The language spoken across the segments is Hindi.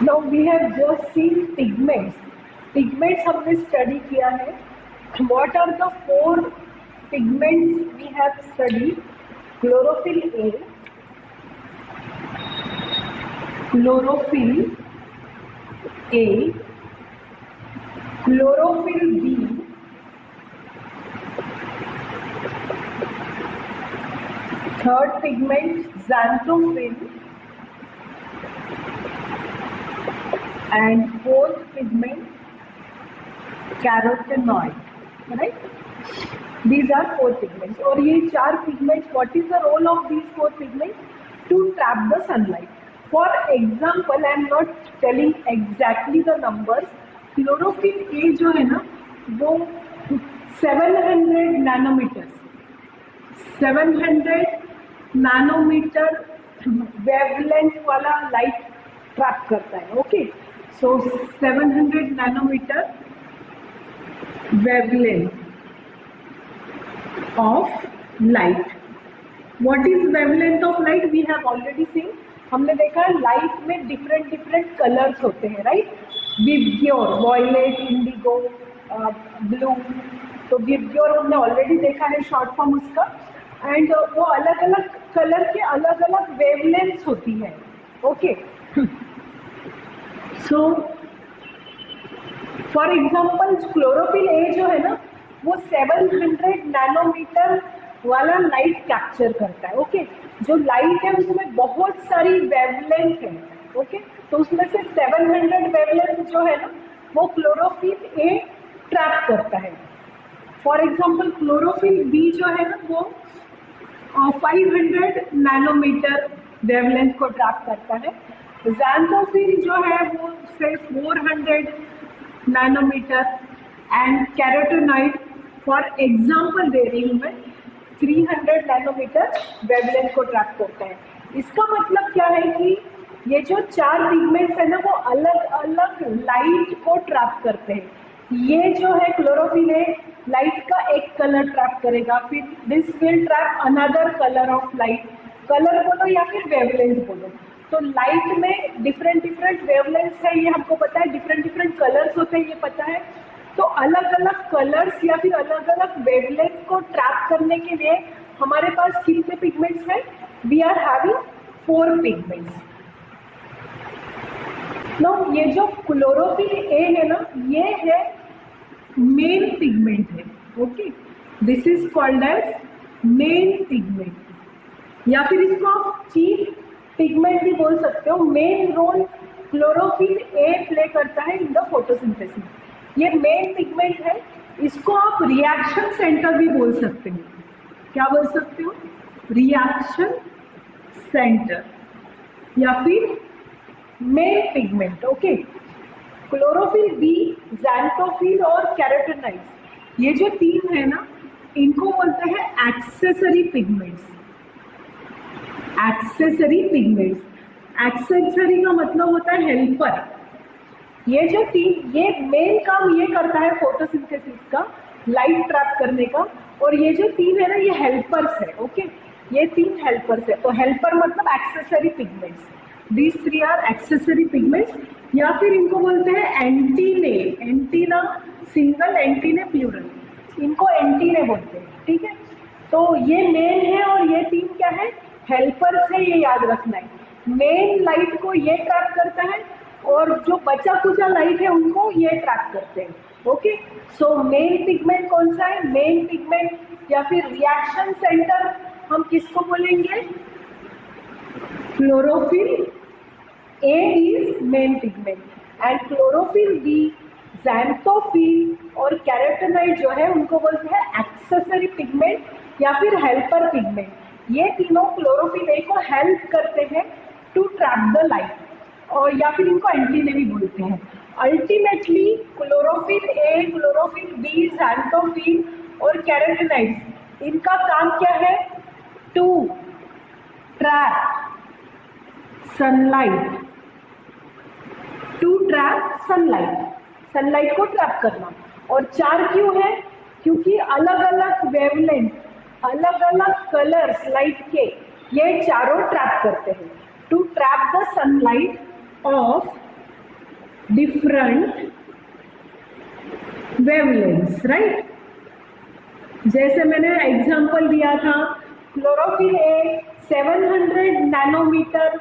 Now we have just seen pigments. Pigments हमने स्टडी किया है. What are the 4 pigments we have study? Chlorophyll A, chlorophyll A, chlorophyll B, third pigment xanthophyll, and fourth pigment carotenoid. Right? These are 4 pigments. और ये 4 pigments, what is the role of these 4 pigments? To trap the sunlight. For example, I am not telling exactly the numbers. Chlorophyll A जो है ना वो 700 नैनोमीटर, 700 नैनोमीटर वेवलेंथ वाला लाइट ट्रैप करता है. Okay, so 700 nanometer wavelength of light. What is wavelength of light? We have already seen. हमने देखा है लाइट में डिफरेंट डिफरेंट कलर्स होते हैं. Right? VIBGYOR, violet, indigo, blue. तो विबग्योर हमने ऑलरेडी देखा है शॉर्ट फॉर्म उसका. एंड वो अलग अलग कलर के अलग अलग वेवलेंथ्स होती है. Okay, so for example chlorophyll a जो है ना वो 700 नैनोमीटर वाला लाइट कैप्चर करता है. ओके, जो लाइट है उसमें बहुत सारी वेवलेंथ है. ओके, तो उसमें से 700 वेवलेंथ जो है ना वो क्लोरोफिल ए ट्रैप करता है. फॉर एग्जाम्पल क्लोरोफिल बी जो है ना वो 500 नैनोमीटर वेवलेंथ को ट्रैप करता है. xanthophyll जो है वो से 400 nanometre and carotenoid for example दे रही हूँ मैं 300 नैनोमीटर वेवलेंथ को ट्रैप करता है. इसका मतलब क्या है कि ये जो 4 पिगमेंट्स है ना वो अलग अलग लाइट को ट्रैप करते हैं. ये जो है क्लोरोफिल ए लाइट का एक कलर ट्रैप करेगा, फिर this will trap another colour of light. Colour बोलो या फिर वेवलेंथ बोलो. तो लाइट में डिफरेंट डिफरेंट वेवलेंथ्स है, ये हमको पता है. डिफरेंट डिफरेंट कलर्स होते हैं, ये पता है. तो अलग अलग कलर्स या फिर अलग अलग वेवलेंथ को ट्रैप करने के लिए हमारे पास कितने पिगमेंट्स हैं? We are having 4 pigments. Now ये जो क्लोरोफिल ए है ना ये है मेन पिगमेंट है. Okay, this is called as main pigment या फिर इसको आप चीफ पिगमेंट भी बोल सकते हो. Main role chlorophyll a play करता है इन द फोटोसिंथेसिस. ये मेन पिगमेंट है. इसको आप रिएक्शन सेंटर भी बोल सकते हो. क्या बोल सकते हो? रिएक्शन सेंटर या फिर main pigment. Okay, chlorophyll B, xanthophyll और कैरोटेनॉइड, ये जो 3 है ना इनको बोलते हैं accessory pigments. Accessory pigments, accessory का मतलब होता है हेल्पर. ये जो 3, ये मेन काम ये करता है फोटोसिंथेसिस का, लाइट ट्रैप करने का. और ये जो 3 है ना ये हेल्पर्स है. ओके, ये 3 हेल्पर्स है. तो हेल्पर मतलब accessory pigments. These 3 are accessory pigments. या फिर इनको बोलते हैं antennae. Antenna single, antennae plural. इनको एंटीने बोलते हैं. ठीक है, तो ये मेन है और ये 3 क्या है? हेल्पर्स है. ये याद रखना है. मेन लाइट को ये ट्रैप करता है और जो बचा कुचा लाइट है उनको ये ट्रैप करते हैं. ओके, सो मेन पिगमेंट कौन सा है? मेन पिगमेंट या फिर रिएक्शन सेंटर हम किसको बोलेंगे? Chlorophyll A is main pigment and chlorophyll B, xanthophyll और कैरोटेनॉइड जो है उनको बोलते हैं एक्सेसरी पिगमेंट या फिर हेल्पर पिगमेंट. ये तीनों क्लोरोफिल ए को हेल्प करते हैं टू ट्रैप द लाइट. और या फिर इनको एंटीने भी बोलते हैं. अल्टीमेटली क्लोरोफिल ए, क्लोरोफिल बी, xanthophyll और कैरोटेनॉइड इनका काम क्या है? To trap sunlight. To trap sunlight, sunlight को ट्रैप करना. और 4 क्यों है? क्योंकि अलग अलग वेवलेंथ, अलग अलग कलर्स लाइट के ये चारों ट्रैप करते हैं. To trap the sunlight of different wavelengths, right. जैसे मैंने एग्जांपल दिया था, क्लोरोफिल ए 700 नैनोमीटर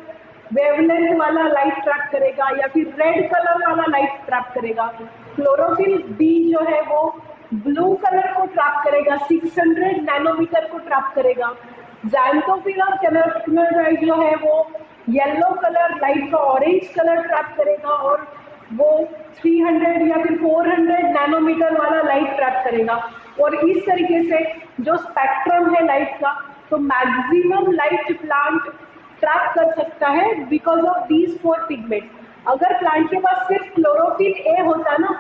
वेवलेंथ वाला लाइट ट्रैप करेगा या फिर रेड कलर वाला लाइट ट्रैप करेगा। क्लोरोफिल बी जो है वो ब्लू कलर को ट्रैप करेगा, 600 नैनोमीटर को ट्रैप करेगा। ज़ैंथोफिल और कैनाबिनॉइड जो है वो येलो कलर लाइट का ऑरेंज कलर ट्रैप करेगा और वो 300 या फिर 400 नैनोमीटर वाला लाइट ट्रैप करेगा। और इस तरीके से जो स्पेक्ट्रम है लाइट का, तो मैक्सिमम लाइट प्लांट ट्रैप कर सकता है बिकॉज ऑफ दीज 4 पिगमेंट्स। अगर प्लांट के पास सिर्फ क्लोरोफिल ए होता ना,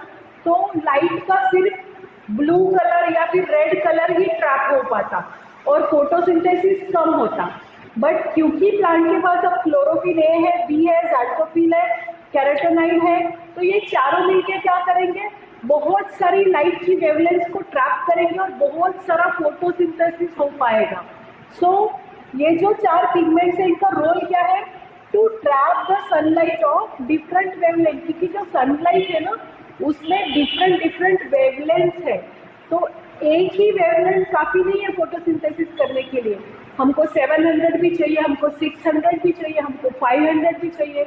तो लाइट का सिर्फ ब्लू कलर या फिर रेड कलर ही ट्रैप हो पाता और फोटोसिंथेसिस कम होता। बट क्योंकि प्लांट के पास अब क्लोरोफिल ए है, बी है, ज़ैंथोफिल है, कैरोटेनॉइड है, तो ये चारों मिलके क्या करेंगे, बहुत सारी लाइट की वेवलेंथ को ट्रैप करेंगे और बहुत सारा फोटोसिंथेसिस हो पाएगा। सो ये जो 4 पिगमेंट्स है, इनका रोल क्या है, to trap the sunlight of different wavelength. क्योंकि जो सनलाइट है ना, उसमें डिफरेंट वेवलेंथ है, तो एक ही वेवलेंथ काफी नहीं है फोटोसिंथेसिस करने के लिए। हमको 700 भी चाहिए, हमको 600 भी चाहिए, हमको 500 भी चाहिए,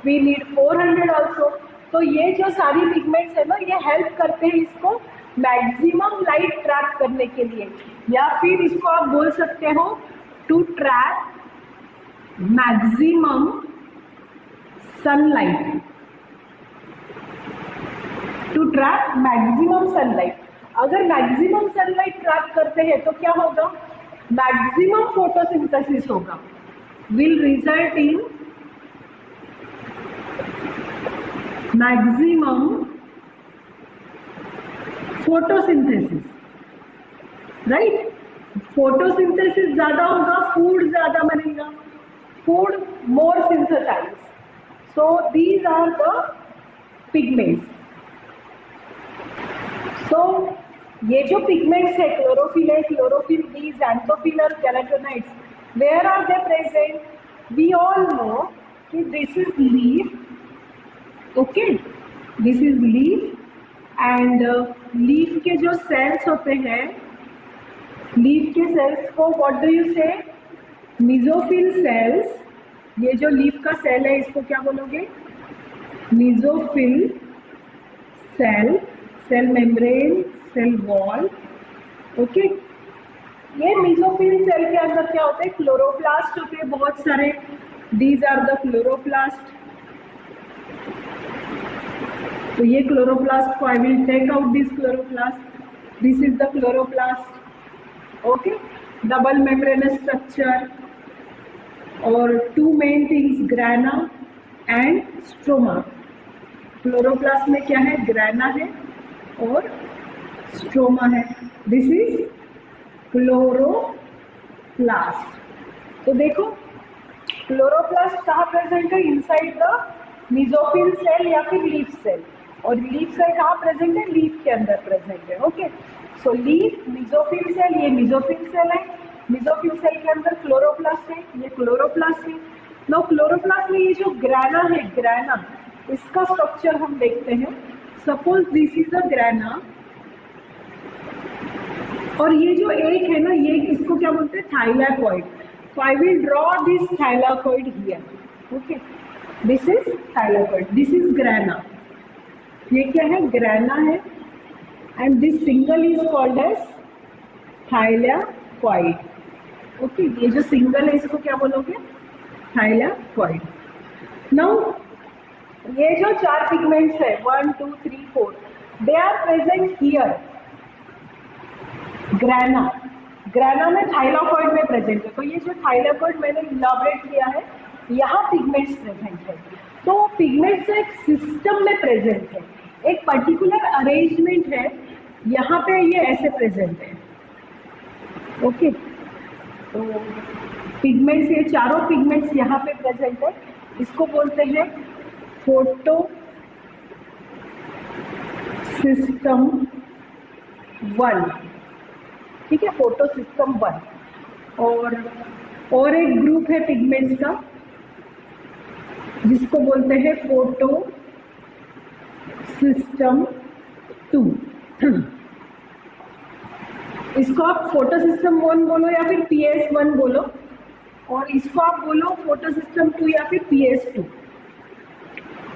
वी नीड 400 ऑल्सो। तो ये जो सारी पिगमेंट्स है ना, ये हेल्प करते हैं इसको मैक्सिमम लाइट ट्रैप करने के लिए, या फिर इसको आप बोल सकते हो to trap maximum sunlight, to trap maximum sunlight. अगर मैक्सिमम सनलाइट ट्रैप करते हैं तो क्या होगा, मैक्सिमम फोटोसिंथेसिस होगा, will result in maximum photosynthesis, right. Photosynthesis ज्यादा होगा, फूड ज्यादा बनेगा, food more synthesise. So these are the pigments. So ये जो पिगमेंट्स है, क्लोरोफिल है, क्लोरोफिल बी, ज़ैंथोफिल और carotenoids, where are they present, we all know कि this is leaf, okay, this is leaf and leaf के जो सेल्स होते हैं, लीफ के सेल्स को what do you say, mesophyll cells. ये जो लीफ का सेल है इसको क्या बोलोगे, mesophyll cell, cell membrane, cell wall, okay. ये मेसोफिल सेल के अंदर क्या होते हैं, क्लोरोप्लास्ट होते हैं बहुत सारे, दीज आर द क्लोरोप्लास्ट। तो ये क्लोरोप्लास्ट को I will take out this chloroplast, this is the chloroplast, okay. Double membranous structure और 2 main things, grana and stroma. Chloroplast में क्या है, ग्राना है और स्ट्रोमा है, दिस इज क्लोरोप्लास्ट। तो देखो क्लोरोप्लास्ट कहाँ प्रेजेंट है, इनसाइड द मेसोफिल सेल या फिर लीफ सेल, और लीफ सेल कहाँ प्रेजेंट है, लीफ के अंदर प्रेजेंट है, ओके। सो लीफ, मेसोफिल सेल, ये मेसोफिल सेल है, मेसोफिल सेल के अंदर क्लोरोप्लास्ट है, ये क्लोरोप्लास्ट है। नो क्लोरोप्लास्ट में ये जो ग्राना है, ग्राना, इसका स्ट्रक्चर हम देखते हैं। सपोज दिस इज अ ग्राना, और ये जो एक है ना, ये इसको क्या बोलते हैं, thylakoid. So I will draw this thylakoid here, okay, this is thylakoid, this is grana. ये क्या है, ग्राना है, and this single is called as thylakoid, okay. ये जो सिंगल है इसको क्या बोलोगे, थाइलाकॉइड। नाउ ये जो 4 पिगमेंट्स है, 1 2 3 4, they are present here, grana, grana में थाइलाकॉइड में प्रेजेंट है। तो ये जो थाइलाकॉइड मैंने इलाबरेट किया है, यहाँ पिगमेंट्स प्रेजेंट है। तो पिगमेंट्स एक सिस्टम में प्रेजेंट है, एक पर्टिकुलर अरेंजमेंट है, यहाँ पे ये ऐसे प्रेजेंट है, ओके। तो पिगमेंट्स, ये चारों पिगमेंट्स यहाँ पे प्रेजेंट है, इसको बोलते हैं फोटो सिस्टम 1, ठीक है, फोटो सिस्टम 1। और एक ग्रुप है पिगमेंट्स का जिसको बोलते हैं फोटो सिस्टम 2। इसको आप फोटो सिस्टम 1 बोलो या फिर PS1 बोलो, और इसको आप बोलो फोटो सिस्टम 2 या फिर PS2,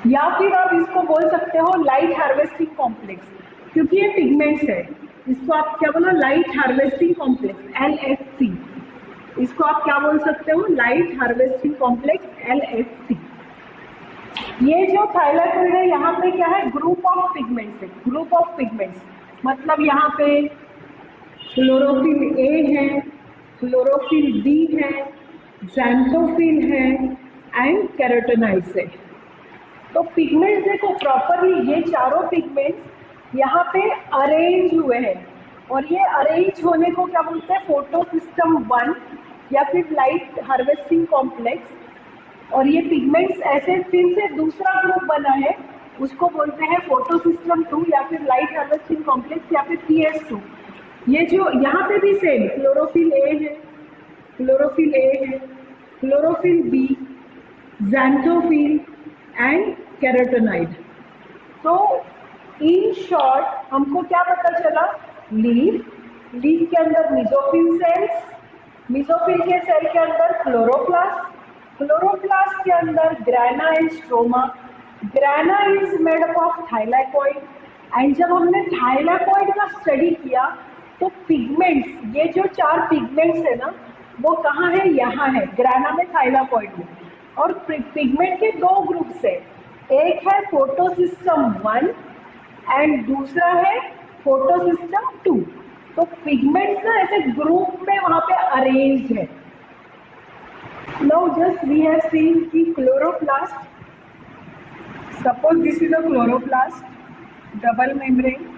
या फिर आप इसको बोल सकते हो लाइट हार्वेस्टिंग कॉम्प्लेक्स, क्योंकि ये पिगमेंट्स है। इसको आप क्या बोलो, लाइट हार्वेस्टिंग कॉम्प्लेक्स LHC। इसको आप क्या बोल सकते हो, लाइट हार्वेस्टिंग कॉम्प्लेक्स LHC। ये जो थाइलाकोइड है यहाँ पे क्या है, ग्रुप ऑफ पिगमेंट्स है। ग्रुप ऑफ पिगमेंट्स मतलब यहाँ पे क्लोरोफिल ए है, क्लोरोफिल बी है, ज़ैंथोफिल है एंड कैरोटेनॉइड्स है। तो पिगमेंट्स देखो प्रॉपरली, ये चारों पिगमेंट्स यहाँ पे अरेंज हुए हैं, और ये अरेंज होने को क्या बोलते हैं, फोटो सिस्टम 1 या फिर लाइट हार्वेस्टिंग कॉम्प्लेक्स। और ये पिगमेंट्स ऐसे फिर से दूसरा ग्रुप बना है, उसको बोलते हैं फोटो सिस्टम 2 या फिर लाइट हार्वेस्टिंग कॉम्प्लेक्स या फिर PS2। ये जो यहाँ पे भी सेम क्लोरोफिल ए है, क्लोरोफिल ए है, chlorophyll B, xanthophyll and carotenoid. तो इन शॉर्ट हमको क्या पता चला, लीफ के अंदर मिजोफिल सेल्स, मिजोफिल के सेल के अंदर क्लोरोप्लास्ट, क्लोरोप्लास्ट के अंदर ग्राना and stroma, ग्राना is made up of thylakoid. And जब हमने थाइलाकोइड का स्टडी किया तो पिगमेंट्स, ये जो 4 पिगमेंट्स है ना, वो कहाँ है, यहाँ है ग्राना में, थाइलाकोइड में। और पिगमेंट के 2 ग्रुप्स है, एक है फोटो सिस्टम 1 एंड दूसरा है फोटो सिस्टम 2। तो पिगमेंट्स ना ऐसे ग्रुप में वहाँ पे अरेंज है। Now just we have seen की chloroplast, suppose this is a chloroplast, double membrane,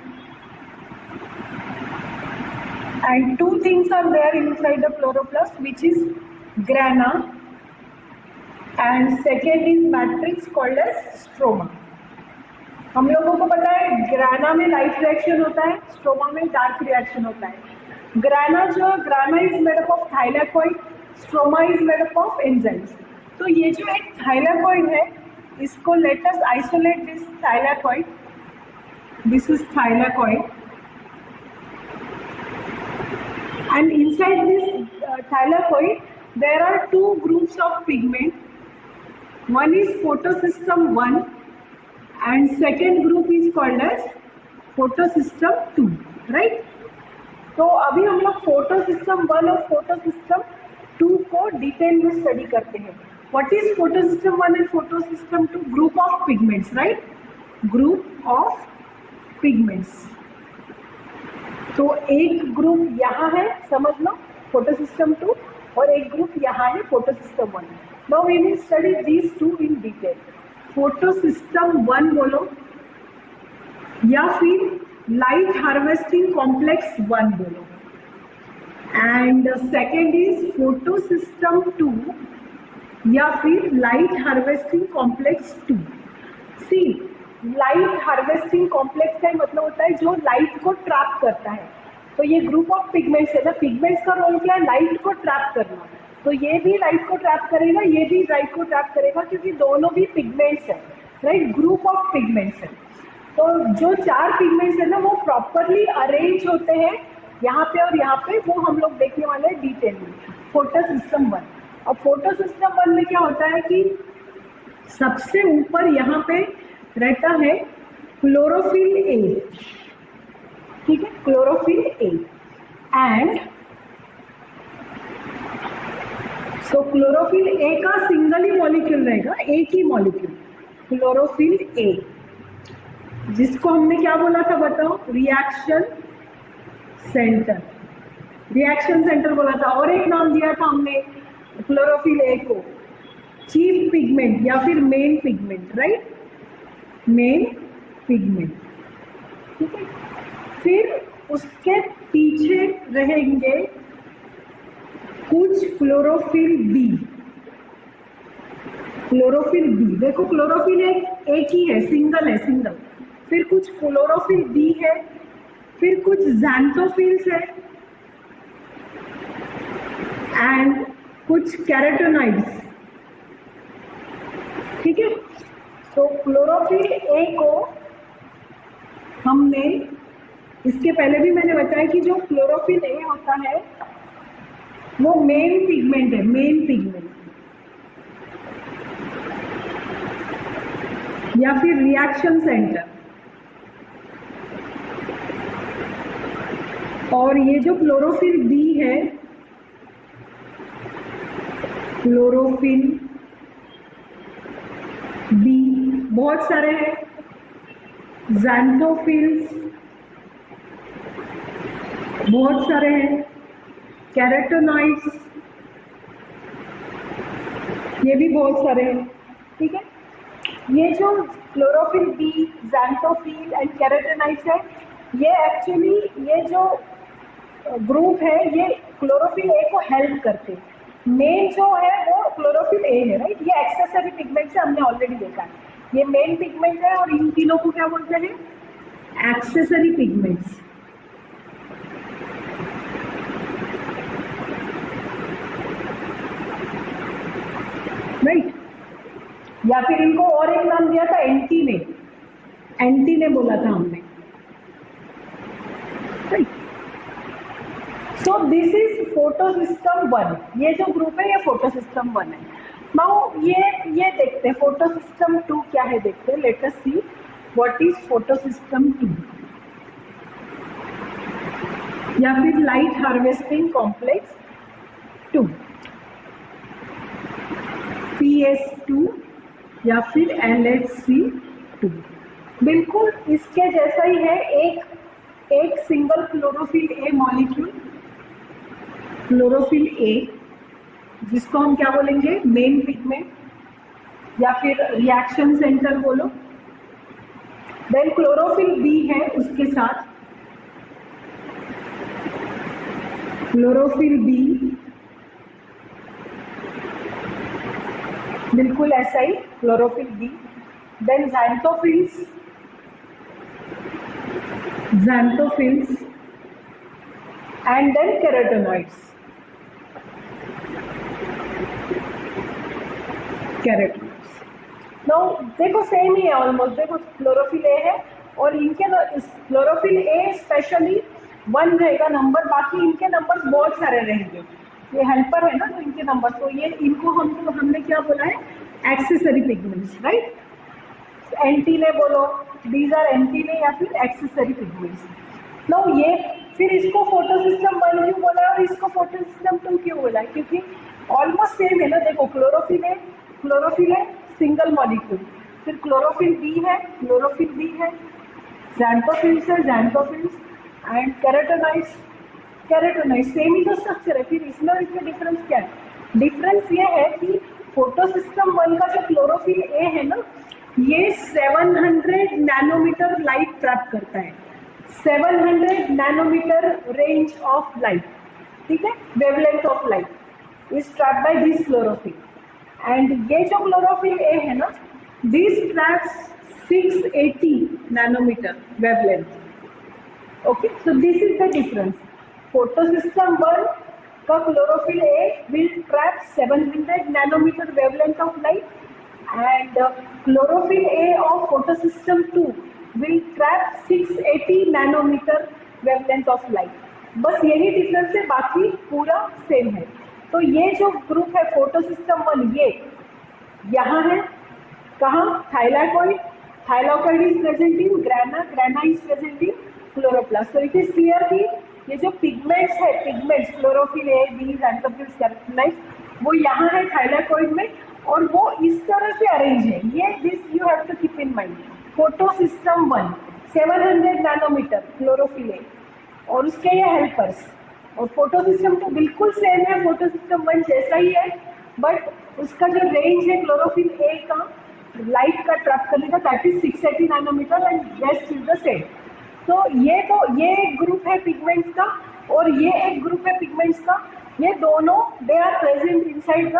and 2 things are there inside the chloroplast, which is grana and second is matrix called as stroma। हम लोगों को पता है ग्राना में लाइट रिएक्शन होता है, स्ट्रोमा में डार्क रिएक्शन होता है। ग्राना is made up of thylakoid, stroma is made up of enzymes. तो ये जो एक थाइलाकोइड है, इसको let us isolate this thylakoid, this is thylakoid, and inside this thylakoid there are 2 groups of pigment. One is photosystem 1 and second group is called as photosystem 2, right? तो अभी हम लोग photosystem 1 और photosystem 2 को डिटेल में स्टडी करते हैं। What is photosystem 1 and photosystem 2? Group of pigments, right? Group of pigments. तो एक ग्रुप यहाँ है, समझ लो, फोटो सिस्टम 2, और एक ग्रुप यहाँ है, photo system 1। Now we will study these 2 in detail. Photo system 1 बोलो या फिर लाइट हार्वेस्टिंग कॉम्प्लेक्स 1 बोलो, and second is photo system 2 या फिर light harvesting complex 2। See, light harvesting complex का मतलब होता है जो लाइट को ट्रैप करता है। तो ये ग्रुप ऑफ पिगमेंट्स है ना, पिगमेंट्स का रोल क्या है, लाइट को ट्रैप करना। तो ये भी लाइट को ट्रैप करेगा, ये भी लाइट को ट्रैप करेगा, क्योंकि दोनों भी पिगमेंट्स है, राइट, ग्रुप ऑफ पिगमेंट्स है। तो जो 4 पिगमेंट्स है ना, वो प्रॉपरली अरेंज होते हैं यहाँ पे और यहाँ पे, वो हम लोग देखने वाले हैं डिटेल में। फोटो सिस्टम 1, अब फोटो सिस्टम 1 में क्या होता है कि सबसे ऊपर यहाँ पे रहता है क्लोरोफिल ए, ठीक है, chlorophyll a, and so chlorophyll a का सिंगल ही मॉलिक्यूल रहेगा, एक ही मॉलिक्यूल, क्लोरोफिल ए, जिसको हमने क्या बोला था बताओ, रिएक्शन सेंटर, रिएक्शन सेंटर बोला था। और एक नाम दिया था हमने क्लोरोफिल ए को, चीफ पिगमेंट या फिर main pigment, right, main pigment, ठीक है। फिर उसके पीछे रहेंगे कुछ क्लोरोफिल बी, क्लोरोफिल बी, देखो क्लोरोफिल एक ही है, सिंगल है, सिंगल। फिर कुछ क्लोरोफिल बी है, फिर कुछ ज़ैंथोफिल्स है एंड कुछ कैरोटेनॉइड्स, ठीक है। तो क्लोरोफिल ए को हमने इसके पहले भी मैंने बताया कि जो क्लोरोफिल ए होता है वो मेन पिगमेंट है, मेन पिगमेंट या फिर रिएक्शन सेंटर। और ये जो क्लोरोफिल बी है, क्लोरोफिल बी बहुत सारे हैं, ज़ैंथोफिल्स बहुत सारे हैं, कैरोटेनॉइड्स ये भी बहुत सारे हैं, ठीक है। ये जो chlorophyll B, xanthophyll and carotenoids है, ये एक्चुअली ये जो ग्रुप है ये क्लोरोफिल ए को हेल्प करते हैं। मेन जो है वो क्लोरोफिल ए है, राइट। ये एक्सेसरी पिगमेंट्स है, हमने ऑलरेडी देखा है। ये मेन पिगमेंट है और इन तीनों को क्या बोलते हैं? Accessory pigments. राइट, या फिर इनको और एक नाम दिया था एंटीने, एंटीने बोला था हमने, right. So this is photosystem 1। ये जो ग्रुप है ये फोटोसिस्टम 1 है। नाउ ये देखते हैं फोटोसिस्टम 2 क्या है, देखते हैं। Let us see what is photosystem 2 या फिर लाइट हार्वेस्टिंग कॉम्प्लेक्स 2, PS2 या फिर LHC2। बिल्कुल इसके जैसा ही है, एक single chlorophyll a molecule, chlorophyll a, जिसको हम क्या बोलेंगे? मेन पिगमेंट या फिर रिएक्शन सेंटर बोलो। देन क्लोरोफिल बी है उसके साथ, क्लोरोफिल बी बिल्कुल ऐसा ही, chlorophyll b. Then xanthophylls and then carotenoids, now देखो सेम ही है ऑलमोस्ट। देखो क्लोरोफिल ए है और इनके क्लोरोफिल ए स्पेशली 1 रहेगा नंबर, बाकी इनके नंबर्स बहुत सारे रहेंगे। ये हेल्पर है ना, तो इनके नंबर, तो ये इनको हमने क्या बोला है? Accessory pigments, right. एंटीने बोलो, दीज आर एंटीने या फिर एक्सेसरी पिगमेंट्स। नाउ ये फिर इसको फोटोसिस्टम 1 क्यों बोला और इसको फोटोसिस्टम 2 क्यों बोला? क्योंकि ऑलमोस्ट सेम है ना। देखो क्लोरोफिल है सिंगल मॉलिक्यूल, फिर क्लोरोफिल बी है, क्लोरोफिल बी है, ज़ैंथोफिल्स है, ज़ैंथोफिल्स एंड कैरोटेनॉइड्स सेम ही तो स्ट्रक्चर है। फिर इसमें इसमें डिफरेंस क्या है? डिफरेंस ये है कि फोटोसिस्टम 1 का जो क्लोरोफिल ए है ना, ये 700 नैनोमीटर लाइट ट्रैप करता है, 700 नैनोमीटर रेंज ऑफ लाइट, ठीक है। Wavelength of light is trapped by this chlorophyll. And ये जो क्लोरोफिल ए है ना, this traps 680 nanometer wavelength. Okay, so this is the difference. Photosystem 1 का chlorophyll A will trap 700 nanometer wavelength of light and chlorophyll A of photosystem 2 will trap 680 nanometer wavelength of light। बस यही डिफरेंस है, बाकी पूरा सेम है। तो ये जो ग्रुप है फोटोसिस्टम 1, ये यहाँ है, कहाँ? Thylakoid, thylakoid is present in ग्राना, ग्राना is present in chloroplast. तो इट इज क्लियर कि ये जो पिगमेंट्स है, pigments chlorophyll A, B, ज़ैंथोफिल्स, carotenoids, वो यहाँ है थाइलाकोइड में और वो इस तरह से अरेंज है। ये this you have to keep in mind. Photosystem 1 700 nanometre chlorophyll ए और उसके ये हेल्पर्स। और फोटोसिस्टम 2 बिल्कुल सेम है, फोटोसिस्टम 1 जैसा ही है, बट उसका जो रेंज है क्लोरोफिल ए का लाइट का ट्रैप करने का, that is 680 nanometer and rest is the same. तो ये एक ग्रुप है पिगमेंट्स का और ये एक ग्रुप है पिगमेंट्स का। ये दोनों they are present inside the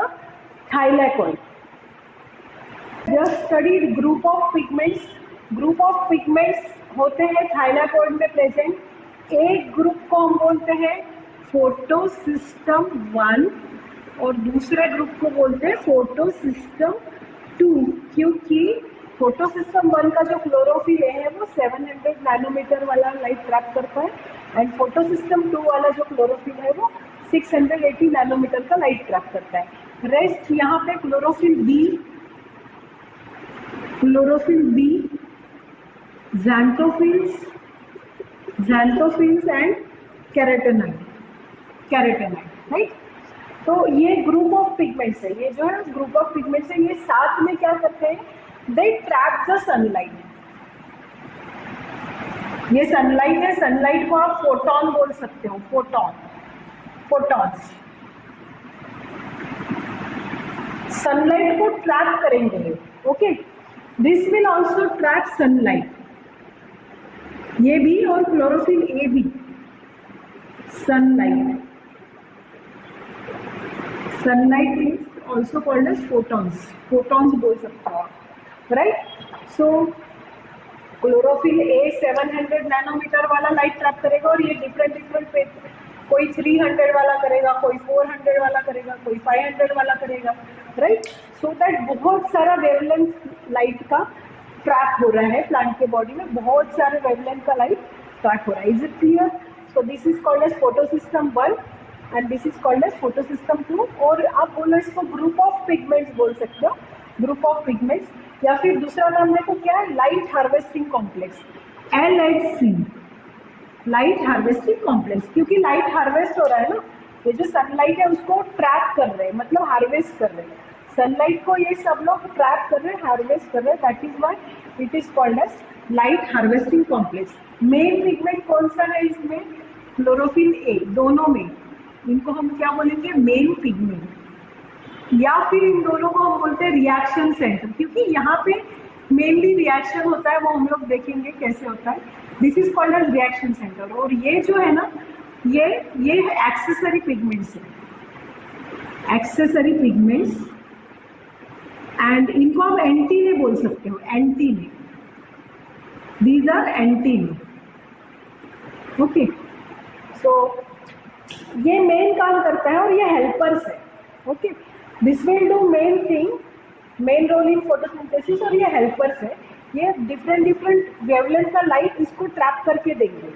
thylakoid. Just studied group of pigments. Group of pigments होते हैं थाइलाकोइड में प्रेजेंट। एक ग्रुप को हम बोलते हैं फोटोसिस्टम 1 और दूसरे ग्रुप को बोलते हैं फोटोसिस्टम 2, क्योंकि फोटो सिस्टम 1 का जो क्लोरोफिल ए है वो 700 नैनोमीटर वाला लाइट ट्रैप करता है, एंड फोटो सिस्टम 2 वाला जो क्लोरोफिल है वो 680 नैनोमीटर का लाइट ट्रैप करता है। रेस्ट यहाँ पे chlorophyll B, xanthophyls and carotenoid, right. तो ये ग्रुप ऑफ पिगमेंट्स है, ये जो है ग्रुप ऑफ पिगमेंट्स है, ये साथ में क्या करते हैं, दे ट्रैप द सनलाइट। ये सनलाइट है, सनलाइट को आप फोटोन बोल सकते हो, फोटॉन्स सनलाइट को ट्रैप करेंगे। Okay, this will also trap sunlight, ये भी और क्लोरोफिल ए भी। Sunlight is also called as photons बोल सकते हो आप, right. So chlorophyll A 700 nanometer वाला लाइट ट्रैप करेगा, और ये डिफरेंट पे कोई 300 वाला करेगा, कोई 400 वाला करेगा, कोई 500 वाला करेगा, राइट। सो दैट बहुत सारा वेवलेंथ लाइट का ट्रैप हो रहा है प्लांट के बॉडी में, बहुत सारे वेवलेंथ का लाइट ट्रैप हो रहा है। Is it clear? So this is called as photosystem 1 and this is called as photosystem 2। और आप बोलो इसको ग्रुप ऑफ पिगमेंट्स बोल सकते हो, ग्रुप ऑफ पिगमेंट्स, या फिर दूसरा नाम देखो क्या है, light harvesting complex, LHC, light harvesting complex. क्योंकि लाइट हार्वेस्ट हो रहा है ना, ये जो सनलाइट है उसको ट्रैप कर रहे हैं, मतलब हार्वेस्ट कर रहे हैं सनलाइट को, ये सब लोग ट्रैप कर रहे हैं, हार्वेस्ट कर रहे हैं, that is why it is called as light harvesting complex. Main pigment कौन सा है इसमें? क्लोरोफिल ए, दोनों में इनको हम क्या बोलेंगे, मेन पिगमेंट, या फिर इन दोनों को हम बोलते हैं रिएक्शन सेंटर, क्योंकि यहाँ पे मेनली रिएक्शन होता है, वो हम लोग देखेंगे कैसे होता है। This is called as reaction centre. और ये जो है ना, ये एक्सेसरी पिगमेंट्स है, एक्सेसरी पिगमेंट्स, एंड इनको आप एंटीने बोल सकते हो, antennae, these are antennae. Okay, so ये मेन काम करता है और ये हेल्पर्स है। Okay, this will do main thing, main role in photosynthesis, और ये हेल्पर्स है, ये डिफरेंट वेवलेंथ का लाइट इसको ट्रैप करके देंगे।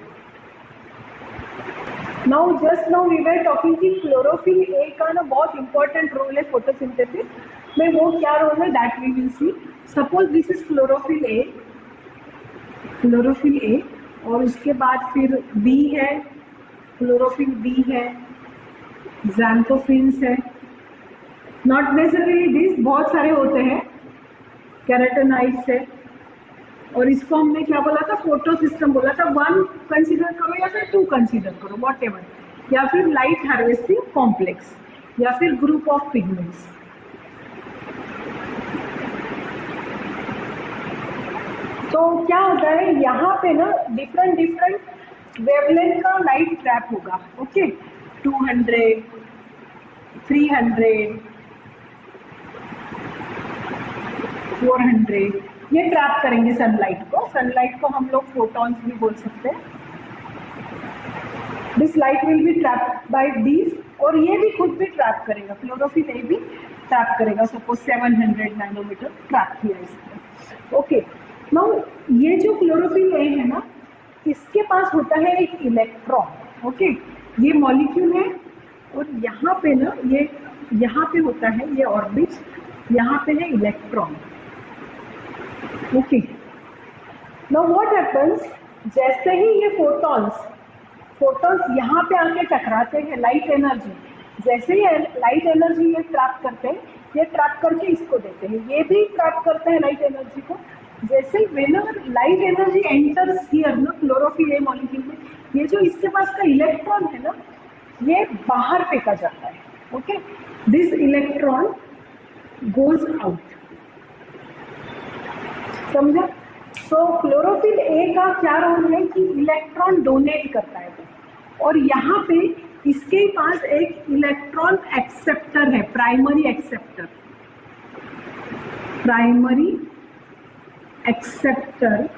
Now just now we were talking कि क्लोरोफिल ए का ना बहुत इंपॉर्टेंट रोल है फोटोसिंथेसिस में, वो क्या रोल है that we will see. Suppose this is chlorophyll ए, और उसके बाद फिर बी है, क्लोरोफिल बी है, xanthophyls है, नॉट नेसेसरी दिस, बहुत सारे होते हैं, कैरोटेनॉइड्स है, और इसको हमने क्या बोला था, फोटो सिस्टम बोला था। 1 कंसीडर करो या फिर 2 कंसीडर करो, वॉट एवर, या फिर लाइट हार्वेस्टिंग कॉम्प्लेक्स, या फिर ग्रुप ऑफ पिगमेंट्स। तो क्या होता है यहाँ पे ना, डिफरेंट वेवलेंथ का लाइट ट्रैप होगा। ओके, 200, 300, 400, ये ट्रैप करेंगे सनलाइट को। सनलाइट को हम लोग फोटॉन्स भी बोल सकते हैं। This light will be trap by these, और ये भी खुद भी ट्रैप करेगा, क्लोरोफिल ए भी ट्रैप करेगा। सपोज 700 नैनोमीटर ट्रैप किया इसने। ओके, नाउ ये जो क्लोरोफिल ए है ना, इसके पास होता है एक इलेक्ट्रॉन। ओके, ये मॉलिक्यूल है, और यहाँ पे ना, ये यहाँ पे होता है ये ऑर्बिट, यहाँ पे है electron. Okay, now what happens, जैसे ही ये फोटॉन्स यहाँ पे आके टकराते हैं, लाइट एनर्जी, जैसे ही लाइट एनर्जी ये ट्रैप करते हैं, ये ट्रैप करके इसको देते हैं, ये भी ट्रैप करते हैं लाइट एनर्जी को। जैसे whenever light energy enters here ना, क्लोरोफिल ए मॉलिक्यूल में, ये जो इसके पास का इलेक्ट्रॉन है ना, ये बाहर फेंका जाता है। Okay, this electron goes out, समझा? सो क्लोरोफिल ए का क्या रोल है कि इलेक्ट्रॉन डोनेट करता है, और यहाँ पे इसके पास एक इलेक्ट्रॉन एक्सेप्टर है, प्राइमरी एक्सेप्टर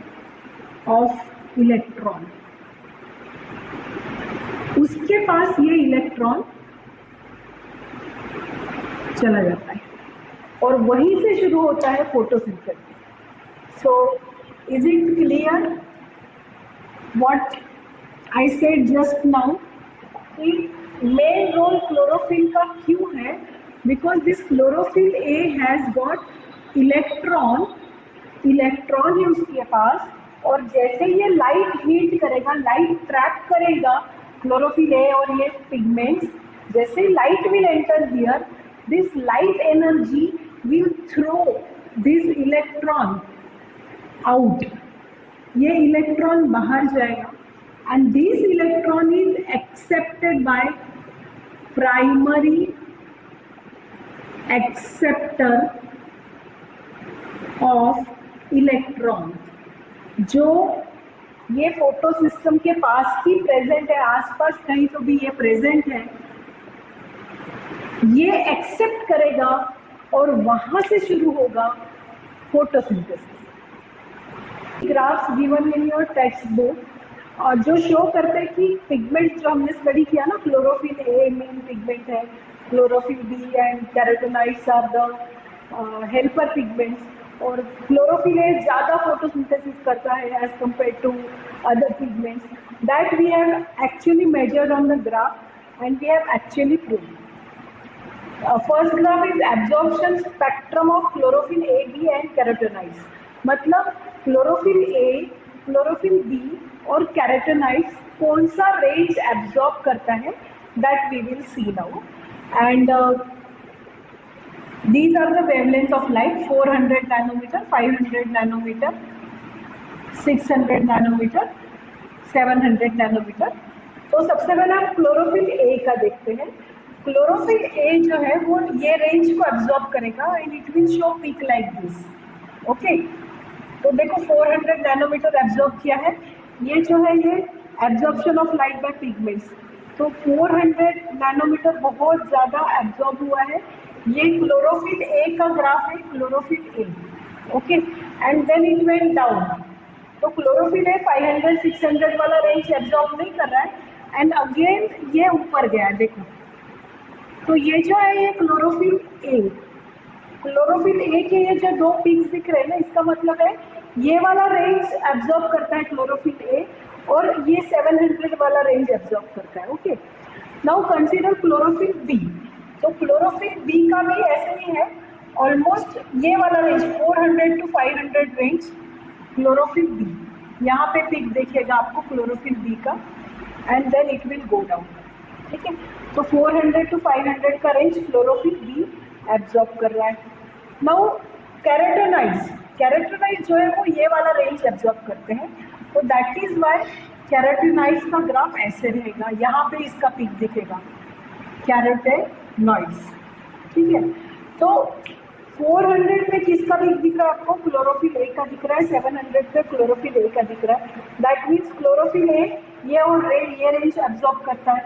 ऑफ इलेक्ट्रॉन। उसके पास ये इलेक्ट्रॉन चला जाता है, और वहीं से शुरू होता है photosynthesis. So is it clear what I said just now? कि मेन रोल क्लोरोफिल का क्यों है? Because this chlorophyll A has got electron है उसके पास, और जैसे ये लाइट हीट करेगा, लाइट ट्रैप करेगा क्लोरोफिल ए और ये पिगमेंट्स, जैसे light will enter here, this light energy will throw this electron out, ये इलेक्ट्रॉन बाहर जाएगा, and this electron is accepted by primary acceptor of electron, जो ये फोटो सिस्टम के पास ही प्रेजेंट है, आसपास कहीं तो भी ये प्रेजेंट है, ये एक्सेप्ट करेगा और वहां से शुरू होगा photosynthesis. Graphs given in your text book और जो शो करते हैं कि पिगमेंट जो हमने स्टडी किया ना, क्लोरोफिल ए मेन पिगमेंट है, chlorophyll B and carotenoids are the helper pigments, और क्लोरोफिल ए ज़्यादा फोटोसिंथेसिस करता है as compare to other pigments, that we have actually measured on the graph and we have actually proved. First graph is absorption spectrum of chlorophyll A B and carotenoids, मतलब क्लोरोफिल ए, क्लोरोफिल बी और कैरोटीनॉइड्स कौन सा रेंज एब्जॉर्ब करता है, that we will C now. And these are the wavelengths of light, 400 nanometer, 500 nanometer, 600 nanometer, 700 nanometer। तो सबसे पहले हम क्लोरोफिल ए का देखते हैं। क्लोरोफिल ए जो है वो ये रेंज को एब्जॉर्ब करेगा and it will show peak like this. Okay, तो देखो 400 नैनोमीटर एब्जॉर्ब किया है, ये जो है ये absorption of light by pigments, तो 400 नैनोमीटर बहुत ज़्यादा एब्जॉर्ब हुआ है। ये क्लोरोफिल ए का ग्राफ है, chlorophyll A, okay, and then it went down, तो क्लोरोफिल ए 500-600 वाला रेंज एब्जॉर्ब नहीं कर रहा है एंड अगेन ये ऊपर गया है, देखो, तो ये जो है ये क्लोरोफिल ए, क्लोरोफिल ए के ये जो दो पीक्स दिख रहे हैं ना, इसका मतलब है ये वाला रेंज एब्जॉर्ब करता है क्लोरोफिल ए और ये 700 वाला रेंज एब्जॉर्ब करता है। Okay, now consider chlorophyll B, तो क्लोरोफिल बी का भी ऐसे ही है, ऑलमोस्ट ये वाला range 400 to 500 range chlorophyll B, यहाँ पे पिक देखिएगा आपको क्लोरोफिल बी का, and then it will go down, ठीक है, तो 400 to 500 का रेंज क्लोरोफिल बी एब्जॉर्ब कर रहा है। नाउ कैरोटीनॉइड्स, कैरोटीनॉइड्स जो है वो ये वाला रेंज एब्जॉर्ब करते हैं, तो दैट इज वाई कैरोटीनॉइड्स का ग्राफ ऐसे रहेगा, यहाँ पे इसका पिक दिखेगा कैरोटीनॉइड्स, ठीक है। तो 400 पे किसका पिक दिख रहा है आपको? क्लोरोफिल ए का दिख रहा है, 700 पे क्लोरोफिल ए का दिख रहा है, दैट मीन्स क्लोरोफिल ए ये और ये रेंज एब्जॉर्ब करता है।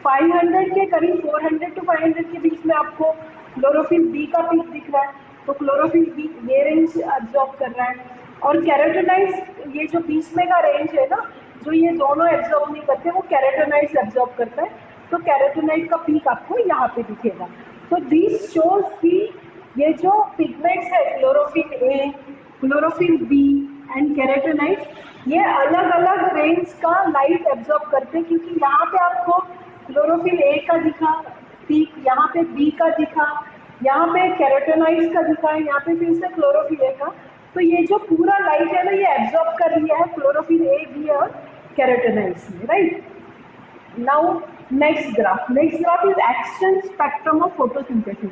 500 के करीब 400 to 500 के बीच में आपको क्लोरोफिल बी का पिक दिख रहा है, तो क्लोरोफिल बी ये रेंज एब्जॉर्ब कर रहा है, और कैरोटीनॉइड्स ये जो बीच में का रेंज है ना, जो ये दोनों एब्जॉर्ब नहीं करते, वो कैरोटीनॉइड्स एब्जॉर्ब करता है, तो कैरोटीनॉइड का पीक आपको यहाँ पे दिखेगा। तो दिस शोज कि ये जो पिगमेंट्स है chlorophyll A, chlorophyll B and carotenoids, ये अलग अलग रेंज का लाइट एब्जॉर्ब करते हैं, क्योंकि यहाँ पे आपको क्लोरोफिल ए का दिखा पीक, यहाँ पे बी का दिखा, यहाँ पे कैरोटीनॉइड्स का दिखा है, यहाँ पे फिर से क्लोरोफिल ए का, तो ये जो पूरा लाइट है ना ये एब्जॉर्ब कर लिया है क्लोरोफिल ए, बी और कैरोटीनॉइड्स में, right. Now next graph is action spectrum of photosynthesis,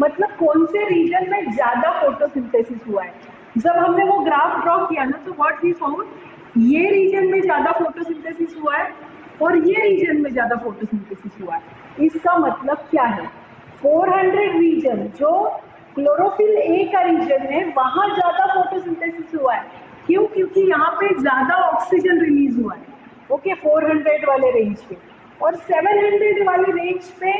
मतलब कौन से रीजन में ज़्यादा फोटोसिंथेसिस हुआ है। जब हमने वो ग्राफ ड्रॉ किया ना, तो व्हाट वी फाउंड, ये रीजन में ज़्यादा फोटोसिंथेसिस हुआ है और ये रीजन में ज़्यादा फोटोसिंथेसिस हुआ है। इसका मतलब क्या है? 400 रीजन जो क्लोरोफिल ए का रीजन है, वहाँ ज़्यादा फोटोसिंथेसिस हुआ है। क्यों? क्योंकि यहाँ पे ज़्यादा ऑक्सीजन रिलीज हुआ है, ओके, 400 वाले रेंज पे, और 700 वाले रेंज पे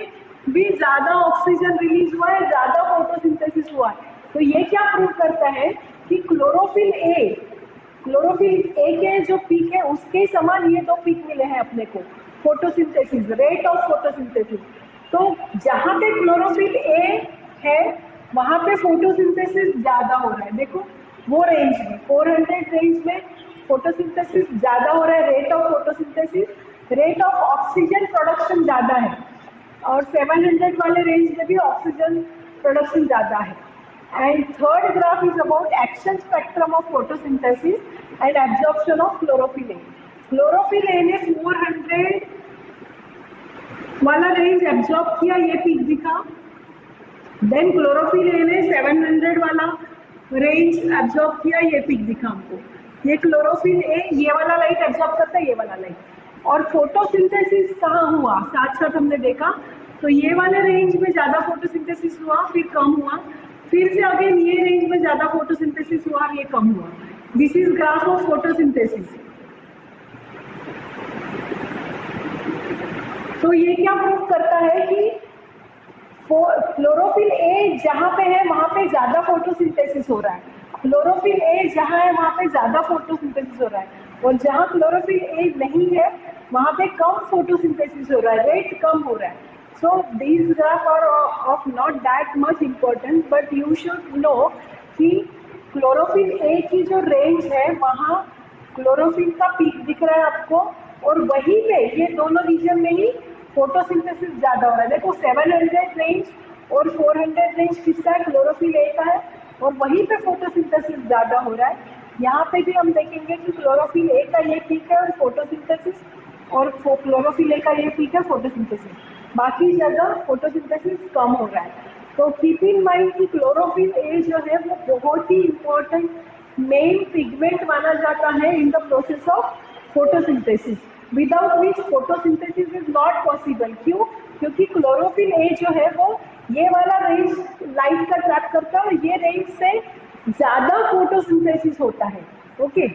भी ज़्यादा ऑक्सीजन रिलीज हुआ है, ज़्यादा फोटोसिंथेसिस हुआ है। तो ये क्या प्रूव करता है कि क्लोरोफिल ए के जो पीक है उसके समान ये दो पीक मिले हैं अपने को, फोटोसिंथेसिस, रेट ऑफ फोटोसिंथेसिस। तो जहाँ पे क्लोरोफिल ए है वहाँ पे फोटोसिंथेसिस ज़्यादा हो रहा है। देखो वो रेंज में 400 रेंज में फोटोसिंथेसिस ज़्यादा हो रहा है, rate of photosynthesis, rate of oxygen production ज़्यादा है, और 700 वाले रेंज में भी ऑक्सीजन प्रोडक्शन ज़्यादा है. And third graph is about action spectrum of photosynthesis and absorption of chlorophyll A. Chlorophyll a ने 400 वाला रेंज एब्जॉर्ब किया, ये पीक दिखा. देन क्लोरोफिल ए ने 700 वाला रेंज एब्जॉर्ब किया, ये पीक दिखा हमको. ये क्लोरोफिल ए ये वाला लाइट एब्जॉर्ब करता है, ये वाला लाइट. और फोटोसिंथेसिस कहाँ हुआ, साथ साथ हमने देखा. तो ये वाले रेंज में ज़्यादा फोटोसिंथेसिस हुआ, फिर कम हुआ, फिर से अगेन ये रेंज में ज़्यादा फोटोसिंथेसिस हुआ, ये कम हुआ. This is graph of photosynthesis. तो ये क्या प्रूव करता है कि क्लोरोफिल ए जहाँ पे है वहाँ पे ज़्यादा फोटोसिंथेसिस हो रहा है. क्लोरोफिल ए जहाँ है वहाँ पे ज़्यादा फोटोसिंथेसिस हो रहा है, और जहाँ क्लोरोफिल ए नहीं है वहाँ पे कम फोटोसिंथेसिस हो रहा है, रेट कम हो रहा है. So these graph are of not that much important, but you should know कि क्लोरोफिल ए की जो रेंज है वहाँ क्लोरोफिल का पीक दिख रहा है आपको, और वहीं पे ये दोनों रीजन में ही फोटोसिंथेसिस ज़्यादा हो रहा है. देखो 700 रेंज और 400 रेंज किसका है, क्लोरोफिल ए का है, और वहीं पे फोटोसिंथेसिस ज़्यादा हो रहा है. यहाँ पे भी हम देखेंगे कि क्लोरोफिल ए का ये पीक है और फोटोसिंथेसिस, और क्लोरोफिल ए का ये पीक है फोटोसिंथेसिस. बाकी जगह फोटोसिंथेसिस कम हो रहा है. तो कीप इन माइंड कि क्लोरोफिल ए जो है वो बहुत ही इम्पोर्टेंट मेन पिगमेंट माना जाता है in the process of photosynthesis, without which photosynthesis is not possible. क्यों? क्योंकि क्लोरोफिल ए जो है वो ये वाला रेंज लाइट का ट्रैप करता है, और ये रेंज से ज़्यादा फोटोसिंथेसिस होता है. ओके